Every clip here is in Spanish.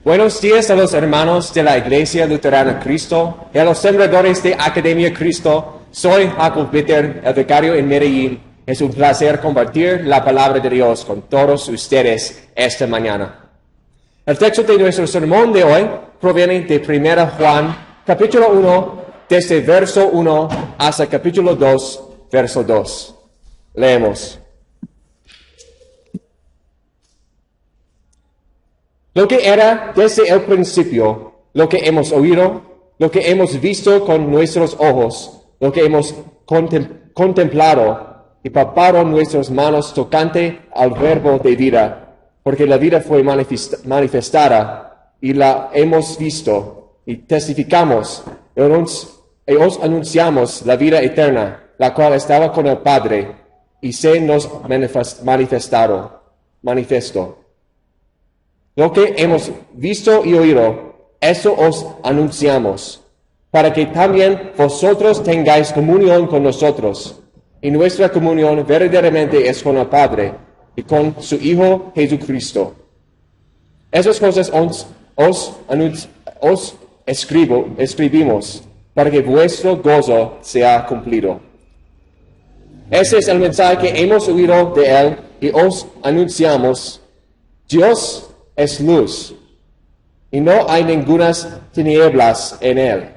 Buenos días a los hermanos de la Iglesia Luterana Cristo y a los sembradores de Academia Cristo. Soy Jacob Bitter, el vicario en Medellín. Es un placer compartir la palabra de Dios con todos ustedes esta mañana. El texto de nuestro sermón de hoy proviene de 1 Juan, capítulo 1, desde verso 1 hasta capítulo 2, verso 2. Leemos. Lo que era desde el principio, lo que hemos oído, lo que hemos visto con nuestros ojos, lo que hemos contemplado y palpado nuestras manos tocante al verbo de vida, porque la vida fue manifestada y la hemos visto y testificamos y os anunciamos la vida eterna, la cual estaba con el Padre y se nos manifestó. Lo que hemos visto y oído, eso os anunciamos, para que también vosotros tengáis comunión con nosotros. Y nuestra comunión verdaderamente es con el Padre y con su Hijo Jesucristo. Esas cosas os escribimos, para que vuestro gozo sea cumplido. Ese es el mensaje que hemos oído de Él y os anunciamos. Dios es luz, y no hay ningunas tinieblas en Él.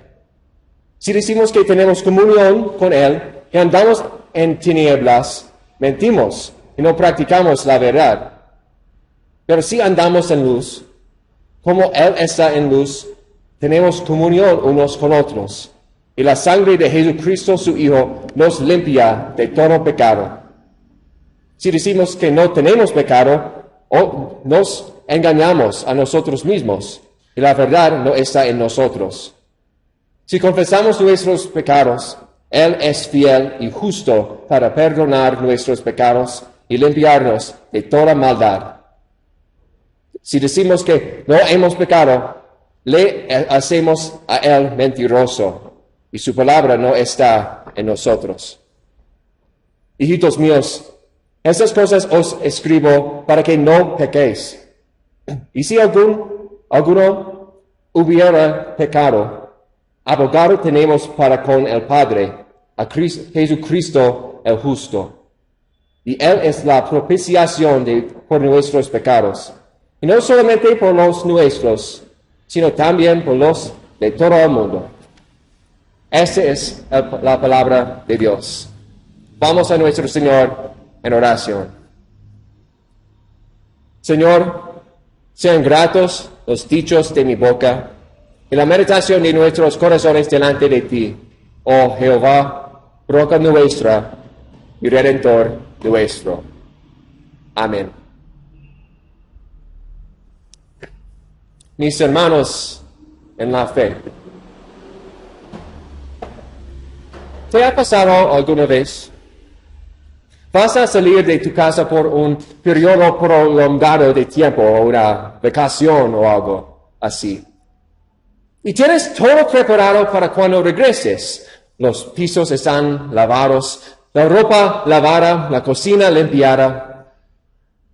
Si decimos que tenemos comunión con Él y andamos en tinieblas, mentimos y no practicamos la verdad. Pero si andamos en luz, como Él está en luz, tenemos comunión unos con otros, y la sangre de Jesucristo su Hijo nos limpia de todo pecado. Si decimos que no tenemos pecado, nos engañamos a nosotros mismos, y la verdad no está en nosotros. Si confesamos nuestros pecados, Él es fiel y justo para perdonar nuestros pecados y limpiarnos de toda maldad. Si decimos que no hemos pecado, le hacemos a Él mentiroso, y su palabra no está en nosotros. Hijitos míos, estas cosas os escribo para que no pequéis. Y si alguno hubiera pecado, abogado tenemos para con el Padre, a Jesucristo el justo. Y Él es la propiciación por nuestros pecados. Y no solamente por los nuestros, sino también por los de todo el mundo. Esta es la palabra de Dios. Vamos a nuestro Señor en oración. Señor, sean gratos los dichos de mi boca y la meditación de nuestros corazones delante de ti, oh Jehová, roca nuestra y redentor nuestro. Amén. Mis hermanos en la fe, ¿te ha pasado alguna vez? Vas a salir de tu casa por un periodo prolongado de tiempo, o una vacación o algo así. Y tienes todo preparado para cuando regreses. Los pisos están lavados, la ropa lavada, la cocina limpiada.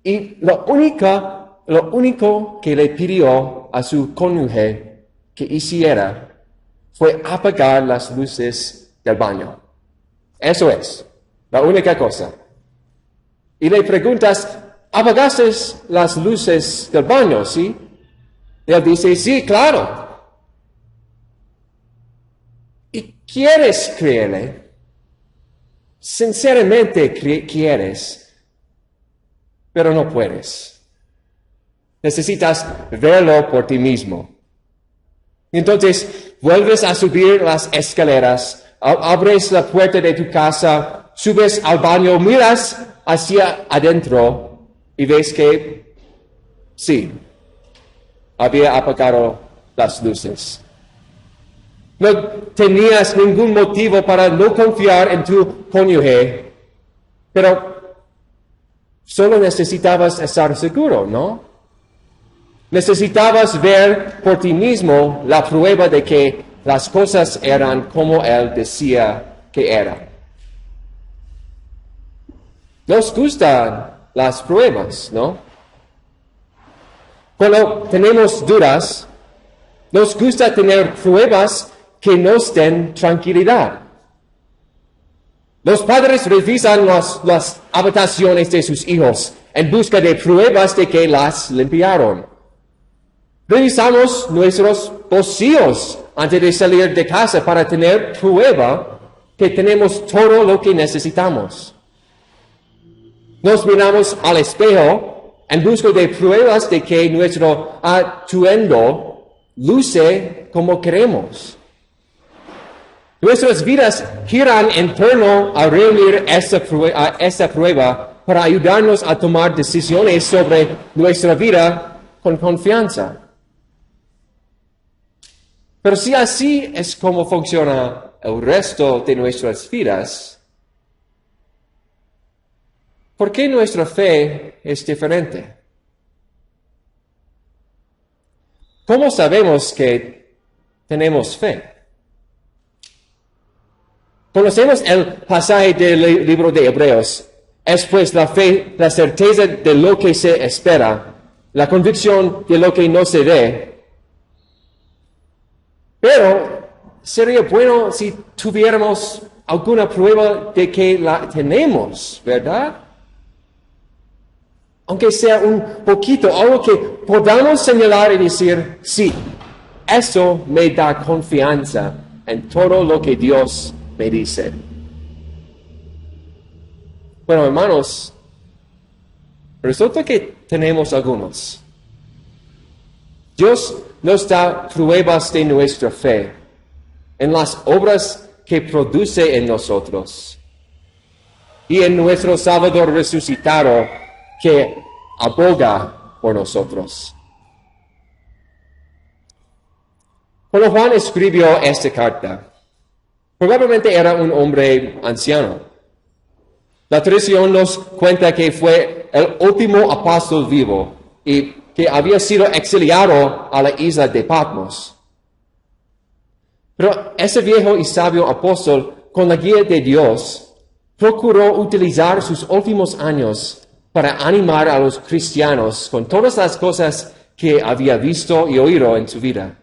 Y lo único que le pidió a su cónyuge que hiciera fue apagar las luces del baño. Eso es, la única cosa. Y le preguntas, ¿apagaste las luces del baño, sí? Y él dice, sí, claro. Y quieres creerle, sinceramente quieres, pero no puedes. Necesitas verlo por ti mismo. Entonces, vuelves a subir las escaleras, abres la puerta de tu casa, subes al baño, miras hacia adentro y ves que, sí, había apagado las luces. No tenías ningún motivo para no confiar en tu cónyuge, pero solo necesitabas estar seguro, ¿no? Necesitabas ver por ti mismo la prueba de que las cosas eran como él decía que eran. Nos gustan las pruebas, ¿no? Cuando tenemos dudas, nos gusta tener pruebas que nos den tranquilidad. Los padres revisan las habitaciones de sus hijos en busca de pruebas de que las limpiaron. Revisamos nuestros bolsillos antes de salir de casa para tener prueba que tenemos todo lo que necesitamos. Nos miramos al espejo en busca de pruebas de que nuestro atuendo luce como queremos. Nuestras vidas giran en torno a reunir esta prueba para ayudarnos a tomar decisiones sobre nuestra vida con confianza. Pero si así es como funciona el resto de nuestras vidas, ¿por qué nuestra fe es diferente? ¿Cómo sabemos que tenemos fe? Conocemos el pasaje del libro de Hebreos. Es pues la fe, la certeza de lo que se espera, la convicción de lo que no se ve. Pero sería bueno si tuviéramos alguna prueba de que la tenemos, ¿verdad? Aunque sea un poquito, algo que podamos señalar y decir, sí, eso me da confianza en todo lo que Dios me dice. Bueno, hermanos, resulta que tenemos algunos. Dios nos da pruebas de nuestra fe en las obras que produce en nosotros y en nuestro Salvador resucitado que aboga por nosotros. Cuando Juan escribió esta carta, probablemente era un hombre anciano. La tradición nos cuenta que fue el último apóstol vivo y que había sido exiliado a la isla de Patmos. Pero ese viejo y sabio apóstol, con la guía de Dios, procuró utilizar sus últimos años para animar a los cristianos con todas las cosas que había visto y oído en su vida.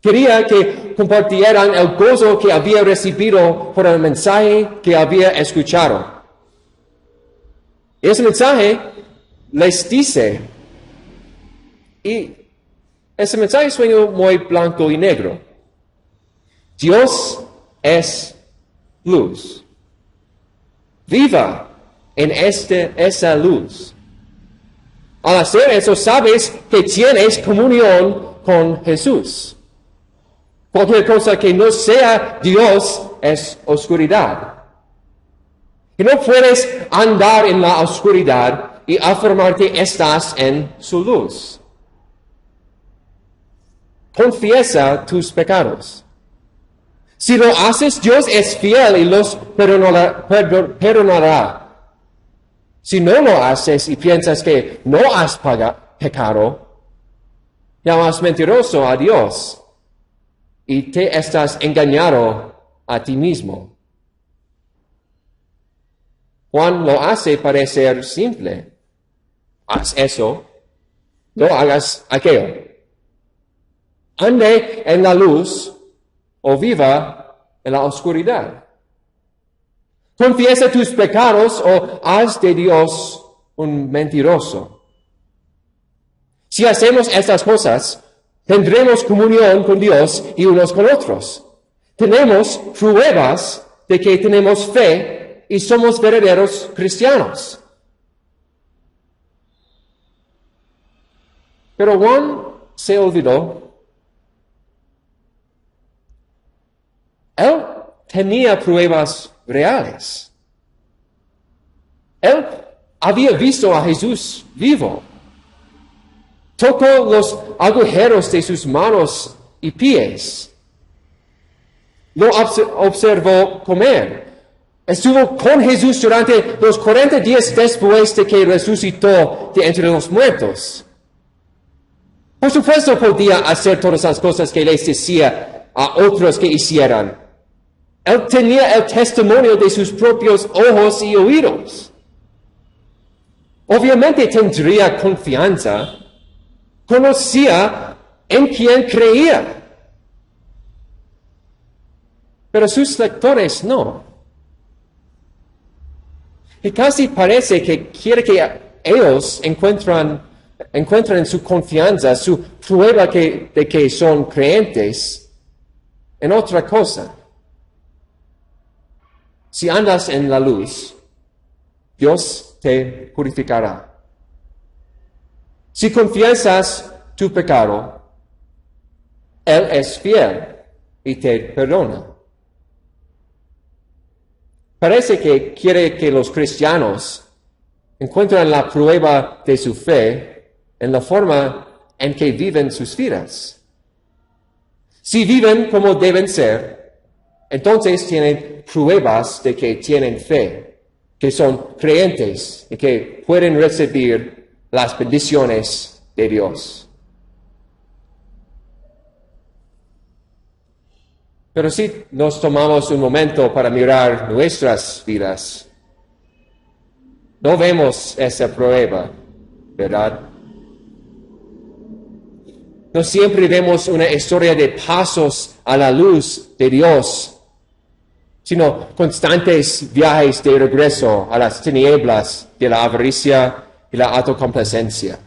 Quería que compartieran el gozo que había recibido por el mensaje que había escuchado. Ese mensaje les dice, y ese mensaje suena muy blanco y negro. Dios es luz. Viva en esa luz. Al hacer eso, sabes que tienes comunión con Jesús. Cualquier cosa que no sea Dios es oscuridad. Y no puedes andar en la oscuridad y afirmar que estás en su luz. Confiesa tus pecados. Si lo haces, Dios es fiel y los perdonará. Si no lo haces y piensas que no has pecado, llamas mentiroso a Dios y te estás engañando a ti mismo. Juan lo hace parecer simple. Haz eso, no hagas aquello. Ande en la luz o viva en la oscuridad. Confiesa tus pecados o haz de Dios un mentiroso. Si hacemos estas cosas, tendremos comunión con Dios y unos con otros. Tenemos pruebas de que tenemos fe y somos verdaderos cristianos. Pero Juan se olvidó. Él tenía pruebas reales. Él había visto a Jesús vivo. Tocó los agujeros de sus manos y pies. Lo observó comer. Estuvo con Jesús durante los 40 días después de que resucitó de entre los muertos. Por supuesto podía hacer todas las cosas que les decía a otros que hicieran. Él tenía el testimonio de sus propios ojos y oídos. Obviamente tendría confianza conocía en quién creía. Pero sus lectores no. Y casi parece que quiere que ellos encuentren su confianza, su prueba de que son creyentes en otra cosa. Si andas en la luz, Dios te purificará. Si confiesas tu pecado, Él es fiel y te perdona. Parece que quiere que los cristianos encuentren la prueba de su fe en la forma en que viven sus vidas. Si viven como deben ser, entonces tienen pruebas de que tienen fe, que son creyentes y que pueden recibir las bendiciones de Dios. Pero si nos tomamos un momento para mirar nuestras vidas, no vemos esa prueba, ¿verdad? No siempre vemos una historia de pasos a la luz de Dios, sino constantes viajes de regreso a las tinieblas de la avaricia y la autocomplacencia.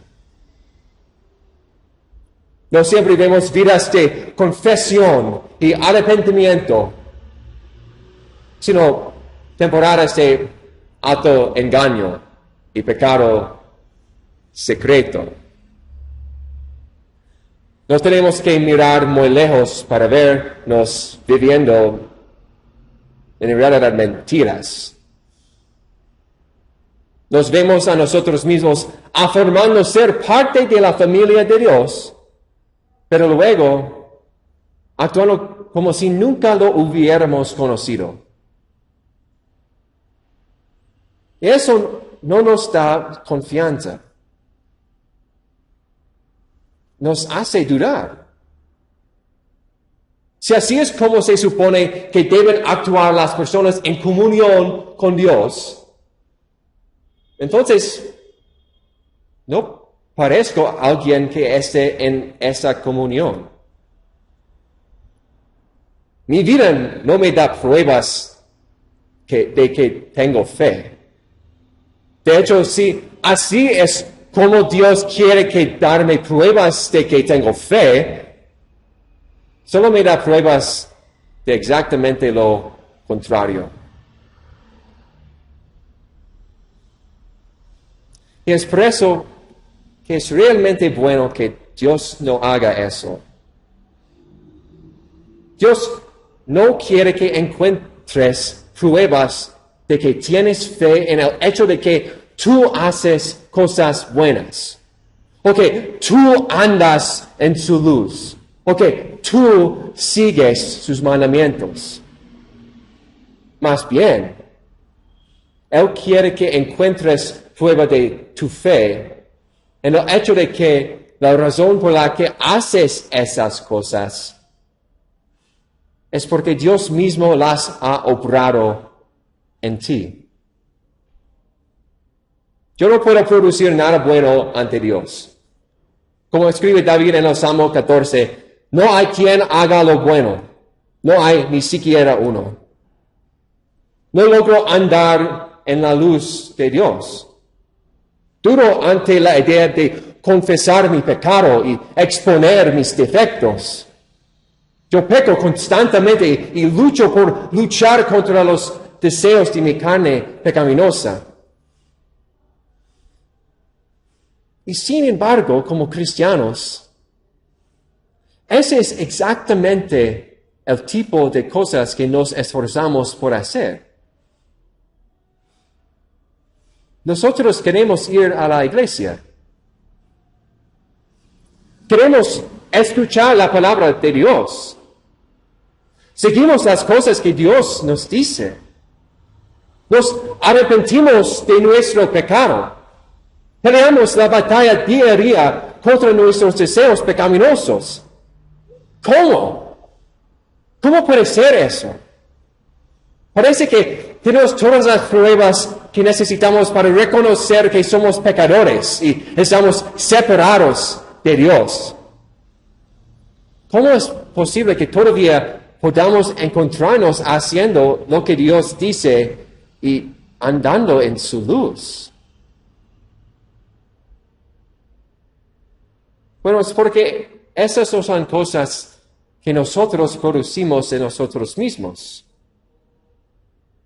No siempre vemos vidas de confesión y arrepentimiento, sino temporadas de autoengaño y pecado secreto. No tenemos que mirar muy lejos para vernos viviendo en realidad mentiras. Nos vemos a nosotros mismos afirmando ser parte de la familia de Dios, pero luego actuando como si nunca lo hubiéramos conocido. Y eso no nos da confianza. Nos hace dudar. Si así es como se supone que deben actuar las personas en comunión con Dios, entonces no parezco alguien que esté en esa comunión. Mi vida no me da pruebas de que tengo fe. De hecho, si así es como Dios quiere que darme pruebas de que tengo fe, solo me da pruebas de exactamente lo contrario. Y es por eso que es realmente bueno que Dios no haga eso. Dios no quiere que encuentres pruebas de que tienes fe en el hecho de que tú haces cosas buenas, o que tú andas en su luz, o que tú sigues sus mandamientos. Más bien, Él quiere que encuentres prueba de tu fe en el hecho de que la razón por la que haces esas cosas es porque Dios mismo las ha obrado en ti. Yo no puedo producir nada bueno ante Dios. Como escribe David en el Salmo 14, no hay quien haga lo bueno, no hay ni siquiera uno. No logro andar en la luz de Dios. Duro ante la idea de confesar mi pecado y exponer mis defectos. Yo peco constantemente y lucho por luchar contra los deseos de mi carne pecaminosa. Y sin embargo, como cristianos, ese es exactamente el tipo de cosas que nos esforzamos por hacer. Nosotros queremos ir a la iglesia. Queremos escuchar la palabra de Dios. Seguimos las cosas que Dios nos dice. Nos arrepentimos de nuestro pecado. Peleamos la batalla diaria contra nuestros deseos pecaminosos. ¿Cómo? ¿Cómo puede ser eso? Parece que tenemos todas las pruebas que necesitamos para reconocer que somos pecadores y estamos separados de Dios. ¿Cómo es posible que todavía podamos encontrarnos haciendo lo que Dios dice y andando en su luz? Bueno, es porque esas no son cosas que nosotros producimos en nosotros mismos,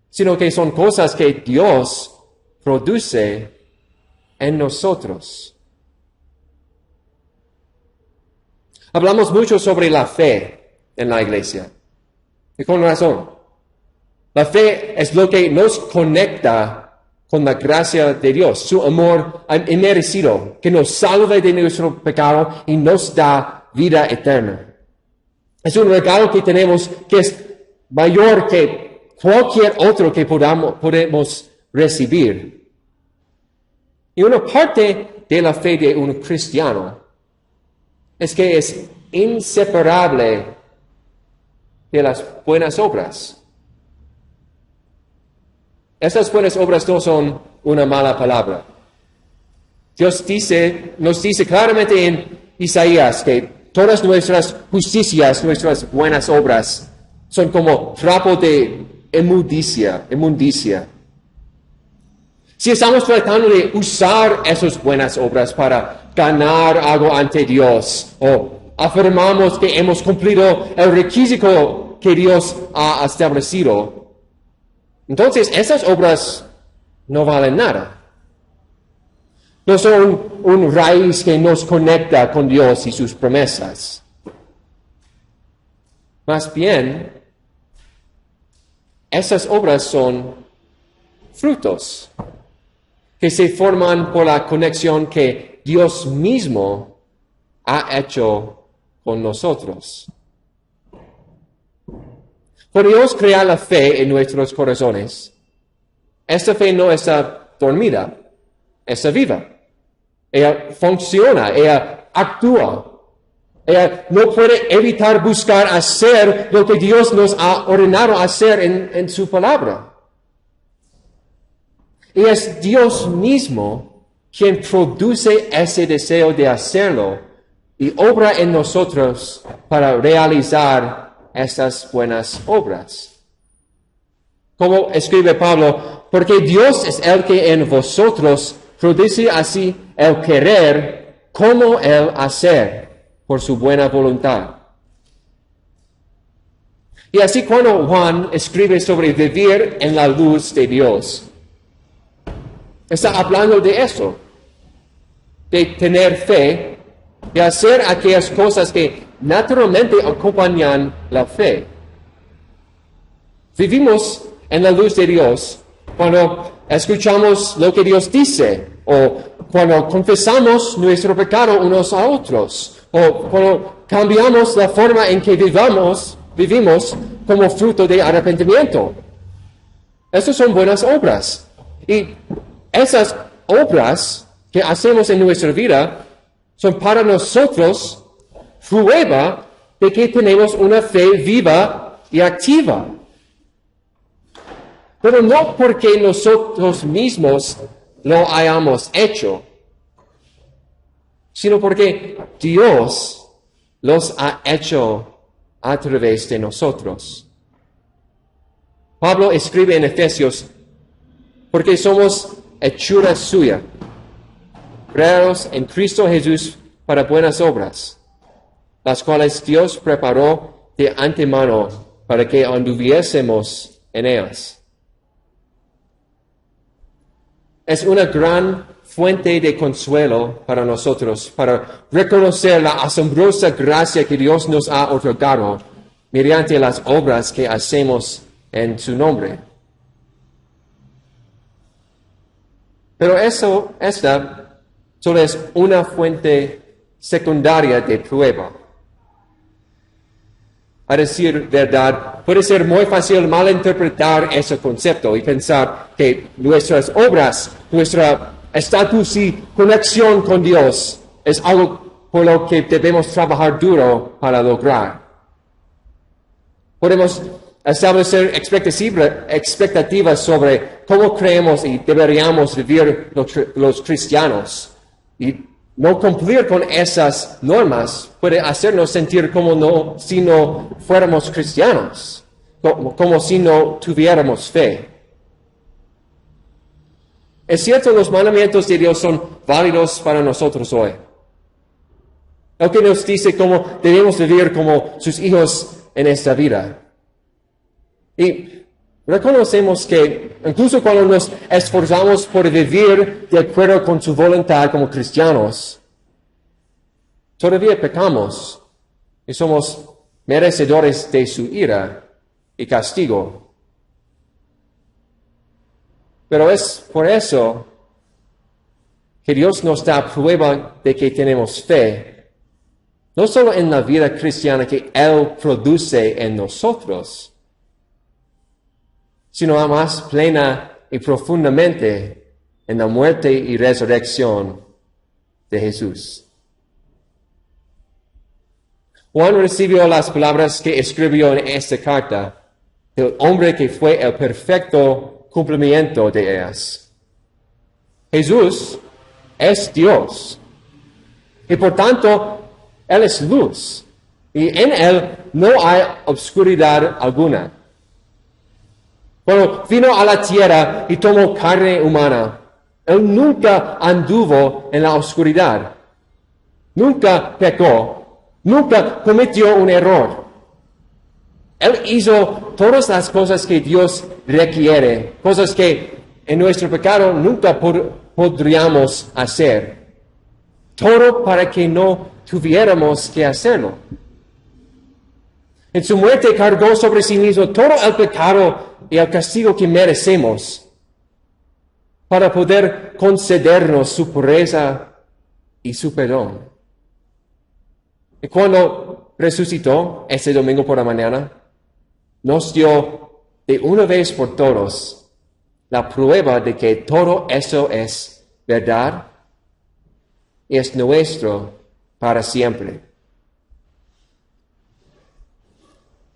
sino que son cosas que Dios produce en nosotros. Hablamos mucho sobre la fe en la iglesia, y con razón. La fe es lo que nos conecta con la gracia de Dios, su amor inmerecido, que nos salva de nuestro pecado y nos da vida eterna. Es un regalo que tenemos que es mayor que cualquier otro que podemos recibir. Y una parte de la fe de un cristiano es que es inseparable de las buenas obras. Esas buenas obras no son una mala palabra. Dios nos dice claramente en Isaías que todas nuestras justicias, nuestras buenas obras, son como trapo de inmundicia. Si estamos tratando de usar esas buenas obras para ganar algo ante Dios, o afirmamos que hemos cumplido el requisito que Dios ha establecido, entonces esas obras no valen nada. No son un raíz que nos conecta con Dios y sus promesas. Más bien, esas obras son frutos que se forman por la conexión que Dios mismo ha hecho con nosotros. Por Dios crear la fe en nuestros corazones, esta fe no está dormida, está viva. Ella funciona, ella actúa. Ella no puede evitar buscar hacer lo que Dios nos ha ordenado hacer en su palabra. Y es Dios mismo quien produce ese deseo de hacerlo y obra en nosotros para realizar esas buenas obras. Como escribe Pablo, porque Dios es el que en vosotros produce así el querer como el hacer por su buena voluntad. Y así cuando Juan escribe sobre vivir en la luz de Dios, está hablando de eso, de tener fe, de hacer aquellas cosas que naturalmente acompañan la fe. Vivimos en la luz de Dios cuando escuchamos lo que Dios dice, o cuando confesamos nuestro pecado unos a otros, o cuando cambiamos la forma en que vivimos como fruto de arrepentimiento. Esas son buenas obras. Y esas obras que hacemos en nuestra vida son para nosotros prueba de que tenemos una fe viva y activa. Pero no porque nosotros mismos lo hayamos hecho, sino porque Dios los ha hecho a través de nosotros. Pablo escribe en Efesios, porque somos hechura suya, creados en Cristo Jesús para buenas obras, las cuales Dios preparó de antemano para que anduviésemos en ellas. Es una gran fuente de consuelo para nosotros, para reconocer la asombrosa gracia que Dios nos ha otorgado mediante las obras que hacemos en su nombre. Pero esta solo es una fuente secundaria de prueba. A decir verdad, puede ser muy fácil malinterpretar ese concepto y pensar que nuestras obras, nuestra estatus y conexión con Dios es algo por lo que debemos trabajar duro para lograr. Podemos establecer expectativas sobre cómo creemos y deberíamos vivir los cristianos. Y no cumplir con esas normas puede hacernos sentir como si no fuéramos cristianos, como si no tuviéramos fe. Es cierto, los mandamientos de Dios son válidos para nosotros hoy. El que nos dice cómo debemos vivir como sus hijos en esta vida. Y reconocemos que incluso cuando nos esforzamos por vivir de acuerdo con su voluntad como cristianos, todavía pecamos y somos merecedores de su ira y castigo. Pero es por eso que Dios nos da prueba de que tenemos fe, no solo en la vida cristiana que Él produce en nosotros, sino más plena y profundamente en la muerte y resurrección de Jesús. Juan recibió las palabras que escribió en esta carta del hombre que fue el perfecto cumplimiento de ellas. Jesús es Dios y por tanto Él es luz y en Él no hay obscuridad alguna. Cuando vino a la tierra y tomó carne humana, Él nunca anduvo en la oscuridad, nunca pecó, nunca cometió un error. Él hizo todas las cosas que Dios requiere, cosas que en nuestro pecado nunca podríamos hacer. Todo para que no tuviéramos que hacerlo. En su muerte cargó sobre sí mismo todo el pecado y el castigo que merecemos para poder concedernos su pureza y su perdón. Y cuando resucitó ese domingo por la mañana, nos dio de una vez por todos la prueba de que todo eso es verdad y es nuestro para siempre.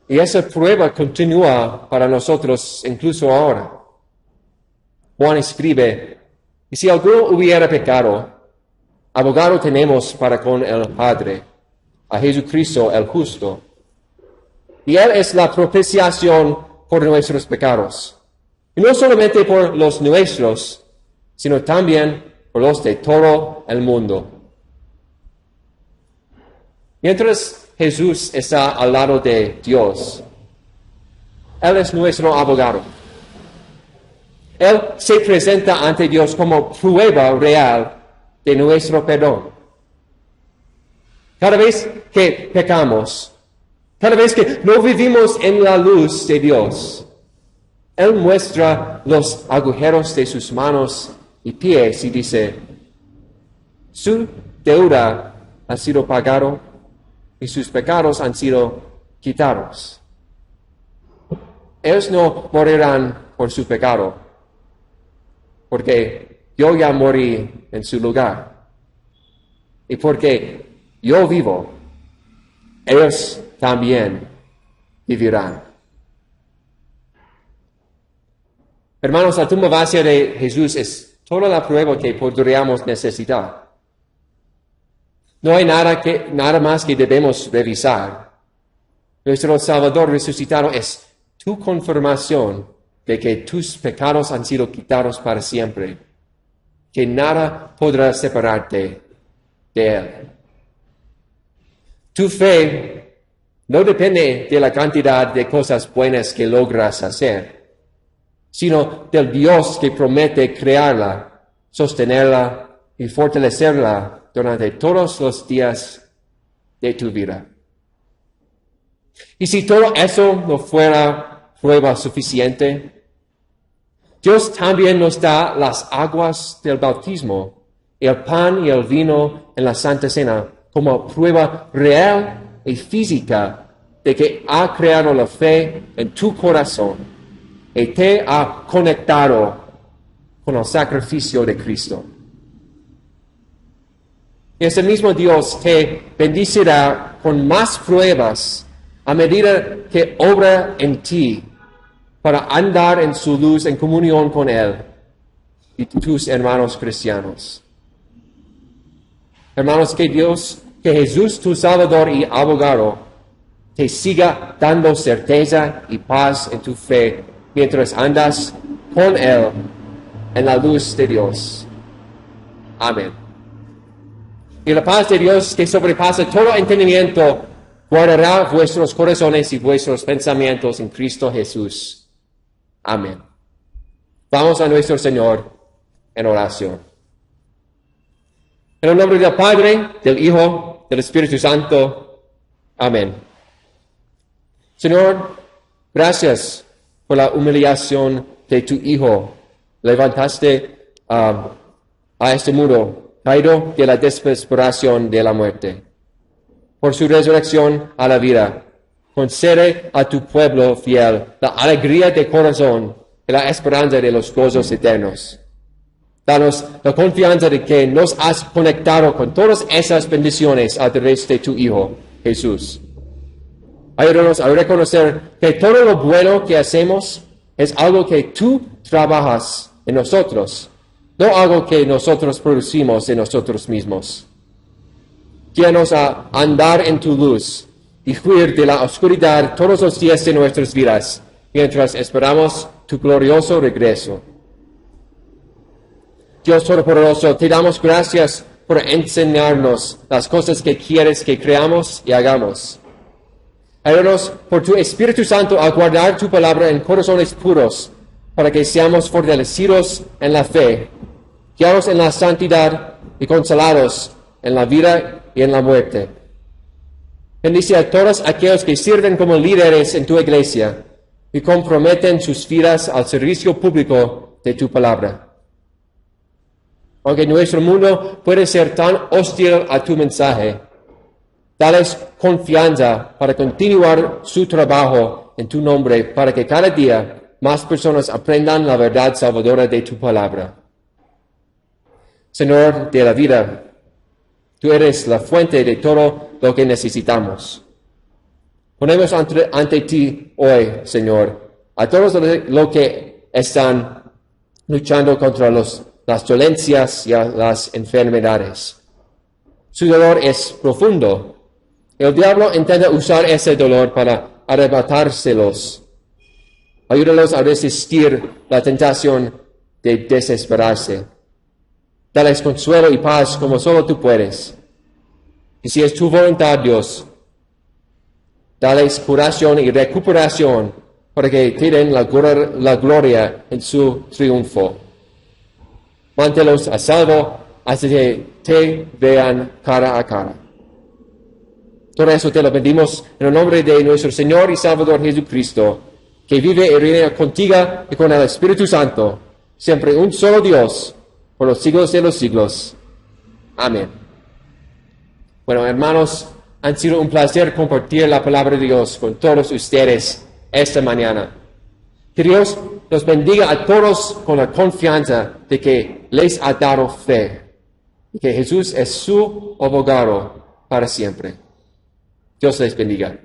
Y esa prueba continúa para nosotros incluso ahora. Juan escribe, y si alguno hubiera pecado, abogado tenemos para con el Padre, a Jesucristo el justo. Y Él es la propiciación por nuestros pecados. Y no solamente por los nuestros, sino también por los de todo el mundo. Mientras Jesús está al lado de Dios, Él es nuestro abogado. Él se presenta ante Dios como prueba real de nuestro perdón. Cada vez que pecamos, cada vez que no vivimos en la luz de Dios, Él muestra los agujeros de sus manos y pies y dice, su deuda ha sido pagado y sus pecados han sido quitados. Ellos no morirán por su pecado, porque yo ya morí en su lugar. Y porque yo vivo, ellos también vivirán. Hermanos, la tumba vacía de Jesús es toda la prueba que podríamos necesitar. No hay nada más que debemos revisar. Nuestro Salvador resucitado es tu confirmación de que tus pecados han sido quitados para siempre, que nada podrá separarte de Él. Tu fe no depende de la cantidad de cosas buenas que logras hacer, sino del Dios que promete crearla, sostenerla y fortalecerla durante todos los días de tu vida. Y si todo eso no fuera prueba suficiente, Dios también nos da las aguas del bautismo, el pan y el vino en la Santa Cena, como prueba real y física de que ha creado la fe en tu corazón y te ha conectado con el sacrificio de Cristo. Y ese mismo Dios te bendecirá con más pruebas a medida que obra en ti para andar en su luz en comunión con Él y tus hermanos cristianos. Hermanos, que Jesús, tu Salvador y abogado, te siga dando certeza y paz en tu fe mientras andas con Él en la luz de Dios. Amén. Y la paz de Dios, que sobrepasa todo entendimiento, guardará vuestros corazones y vuestros pensamientos en Cristo Jesús. Amén. Vamos a nuestro Señor en oración. En el nombre del Padre, del Hijo, del Espíritu Santo. Amén. Señor, gracias por la humillación de tu Hijo. Levantaste a este mundo, caído de la desesperación de la muerte. Por su resurrección a la vida, concede a tu pueblo fiel la alegría de corazón y la esperanza de los gozos eternos. Danos la confianza de que nos has conectado con todas esas bendiciones a través de tu Hijo, Jesús. Ayúdanos a reconocer que todo lo bueno que hacemos es algo que tú trabajas en nosotros, no algo que nosotros producimos en nosotros mismos. Guíanos a andar en tu luz y huir de la oscuridad todos los días de nuestras vidas, mientras esperamos tu glorioso regreso. Dios Todopoderoso, te damos gracias por enseñarnos las cosas que quieres que creamos y hagamos. Ayúdanos por tu Espíritu Santo a guardar tu palabra en corazones puros, para que seamos fortalecidos en la fe, guiados en la santidad y consolados en la vida y en la muerte. Bendice a todos aquellos que sirven como líderes en tu iglesia y comprometen sus vidas al servicio público de tu palabra. Aunque nuestro mundo puede ser tan hostil a tu mensaje, dales confianza para continuar su trabajo en tu nombre, para que cada día más personas aprendan la verdad salvadora de tu palabra. Señor de la vida, tú eres la fuente de todo lo que necesitamos. Ponemos ante ti hoy, Señor, a todos los que están luchando contra las dolencias y las enfermedades. Su dolor es profundo. El diablo intenta usar ese dolor para arrebatárselos. Ayúdalos a resistir la tentación de desesperarse. Dales consuelo y paz como solo tú puedes. Y si es tu voluntad, Dios, dales curación y recuperación para que te den la gloria en su triunfo. Mántelos a salvo hasta que te vean cara a cara. Todo eso te lo pedimos en el nombre de nuestro Señor y Salvador Jesucristo, que vive y reina contigo y con el Espíritu Santo, siempre un solo Dios, por los siglos de los siglos. Amén. Bueno, hermanos, han sido un placer compartir la palabra de Dios con todos ustedes esta mañana. Que Dios los bendiga a todos con la confianza de que les ha dado fe y que Jesús es su abogado para siempre. Dios les bendiga.